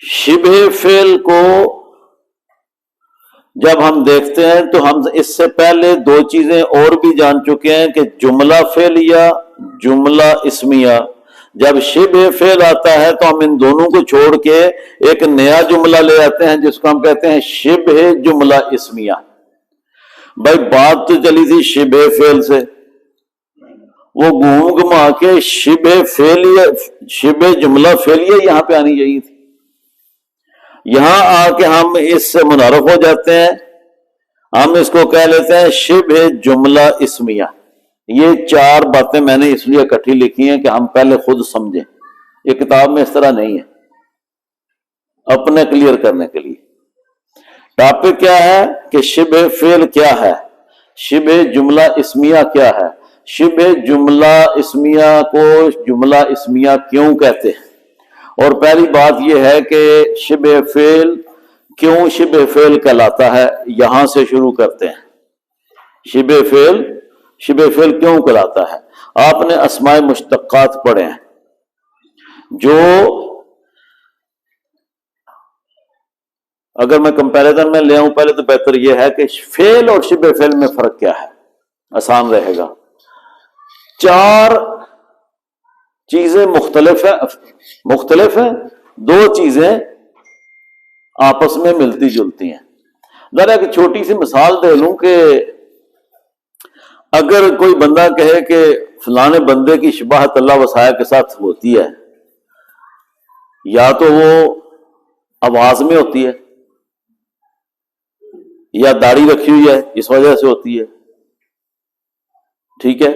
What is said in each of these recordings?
شبہ فعل کو جب ہم دیکھتے ہیں تو ہم اس سے پہلے دو چیزیں اور بھی جان چکے ہیں کہ جملہ فعلیہ، جملہ اسمیہ۔ جب شبہ فعل آتا ہے تو ہم ان دونوں کو چھوڑ کے ایک نیا جملہ لے آتے ہیں جس کو ہم کہتے ہیں شبہ جملہ اسمیہ۔ بھائی بات تو چلی تھی شبہ فعل سے، وہ گھوم گھما کے شبہ فعلیہ، شبہ جملہ فعلیہ یہاں پہ آنی چاہیے تھی۔ یہاں آ کے ہم اس سے منحرف ہو جاتے ہیں، ہم اس کو کہہ لیتے ہیں شبہ جملہ اسمیہ۔ یہ چار باتیں میں نے اس لیے اکٹھی لکھی ہیں کہ ہم پہلے خود سمجھیں، یہ کتاب میں اس طرح نہیں ہے، اپنے کلیئر کرنے کے لیے۔ ٹاپک کیا ہے کہ شبہ فعل کیا ہے، شبہ جملہ اسمیہ کیا ہے، شبہ جملہ اسمیہ کو جملہ اسمیہ کیوں کہتے ہیں، اور پہلی بات یہ ہے کہ شبہ فعل کیوں شبہ فعل کہلاتا ہے۔ یہاں سے شروع کرتے ہیں، شبہ فعل کیوں کہلاتا ہے۔ آپ نے اسماء مشتقات پڑھے ہیں، جو اگر میں کمپیریزن میں لے آؤں پہلے تو بہتر یہ ہے کہ فعل اور شبہ فعل میں فرق کیا ہے، آسان رہے گا۔ چار چیزیں مختلف ہیں، دو چیزیں آپس میں ملتی جلتی ہیں۔ ذرا ایک چھوٹی سی مثال دے لوں کہ اگر کوئی بندہ کہے کہ فلانے بندے کی شباہت اللہ وسائع کے ساتھ ہوتی ہے، یا تو وہ آواز میں ہوتی ہے، یا داڑھی رکھی ہوئی ہے اس وجہ سے ہوتی ہے، ٹھیک ہے۔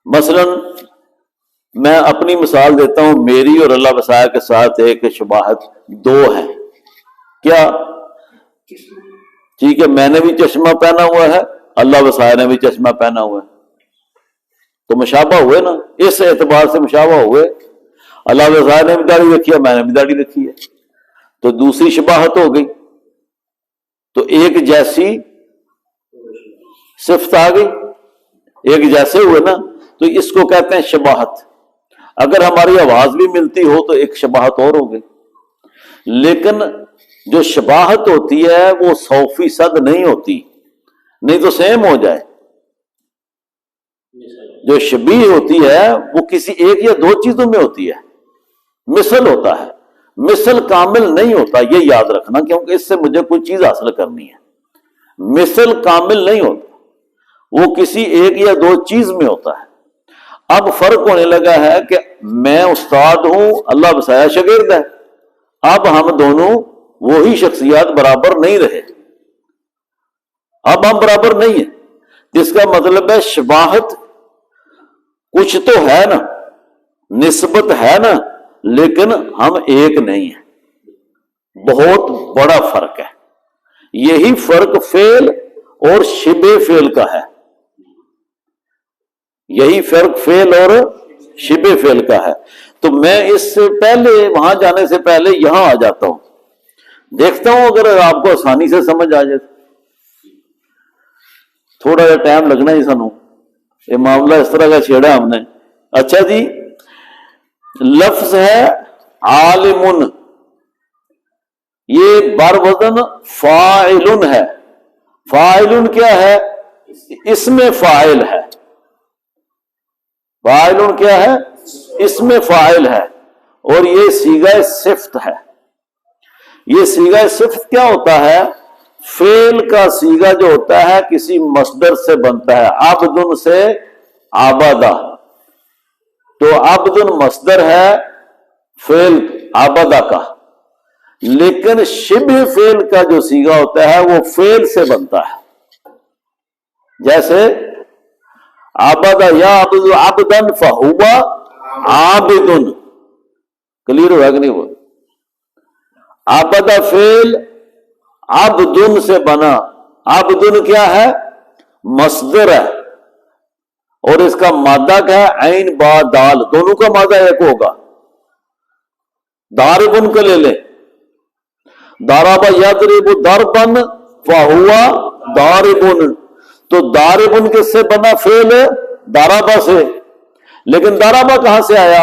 مثلا میں اپنی مثال دیتا ہوں، میری اور اللہ وسائع کے ساتھ ایک شباہت دو ہے، کیا؟ ٹھیک ہے، میں نے بھی چشمہ پہنا ہوا ہے، اللہ وسائع نے بھی چشمہ پہنا ہوا ہے، تو مشابہ ہوئے نا، اس اعتبار سے مشابہ ہوئے۔ اللہ وسائع نے بھی داڑھی رکھی ہے، میں نے بھی داڑھی رکھی ہے، تو دوسری شباہت ہو گئی، تو ایک جیسی صفت آ گئی، ایک جیسے ہوئے نا، تو اس کو کہتے ہیں شباہت۔ اگر ہماری آواز بھی ملتی ہو تو ایک شباہت اور ہو گئی، لیکن جو شباہت ہوتی ہے وہ 100% نہیں ہوتی، نہیں تو سیم ہو جائے۔ جو شبیہ ہوتی ہے وہ کسی ایک یا دو چیزوں میں ہوتی ہے، مثل ہوتا ہے، مثل کامل نہیں ہوتا، یہ یاد رکھنا، کیونکہ اس سے مجھے کوئی چیز حاصل کرنی ہے۔ مثل کامل نہیں ہوتا، وہ کسی ایک یا دو چیز میں ہوتا ہے۔ اب فرق ہونے لگا ہے کہ میں استاد ہوں، اللہ وسائع شاگرد ہے، اب ہم دونوں وہی شخصیات برابر نہیں رہے، اب ہم برابر نہیں ہیں، جس کا مطلب ہے شباہت کچھ تو ہے نا، نسبت ہے نا، لیکن ہم ایک نہیں ہیں، بہت بڑا فرق ہے۔ یہی فرق فعل اور شبہ فعل کا ہے، یہی فرق فعل اور شبہ فعل کا ہے۔ تو میں اس سے پہلے، وہاں جانے سے پہلے یہاں آ جاتا ہوں، دیکھتا ہوں اگر آپ کو آسانی سے سمجھ آ جائے، تھوڑا سا ٹائم لگنا ہی سانو، یہ معاملہ اس طرح کا چھیڑا ہم نے۔ اچھا جی، لفظ ہے عالم، یہ بر وزن فاعل ہے۔ فاعل کیا ہے؟ اسم فاعل ہے۔ فاعل کیا ہے؟ اسم فاعل ہے، اور یہ صیغہ صفت ہے۔ یہ صیغہ صفت کیا ہوتا ہے؟ فعل کا صیغہ جو ہوتا ہے کسی مصدر سے بنتا ہے، عبد سے عبدہ، تو عبد مصدر ہے فعل عبدہ کا، لیکن شبہ فعل کا جو صیغہ ہوتا ہے وہ فعل سے بنتا ہے۔ جیسے عبدہ یعبد عبدا فہو عابد، کلیئر ہوا کہ نہیں ہوا؟ عبدہ فعل عبد سے بنا، عبد کیا ہے؟ مصدر ہے، اور اس کا مادہ کیا ہے؟ عین با دال، دونوں کا مادہ ایک ہوگا۔ داربن کو لے لیں، ضرب یضرب ضربا فہو ضاربن، تو ضاربن کس سے بنا؟ فعل ضرب سے، لیکن ضرب کہاں سے آیا؟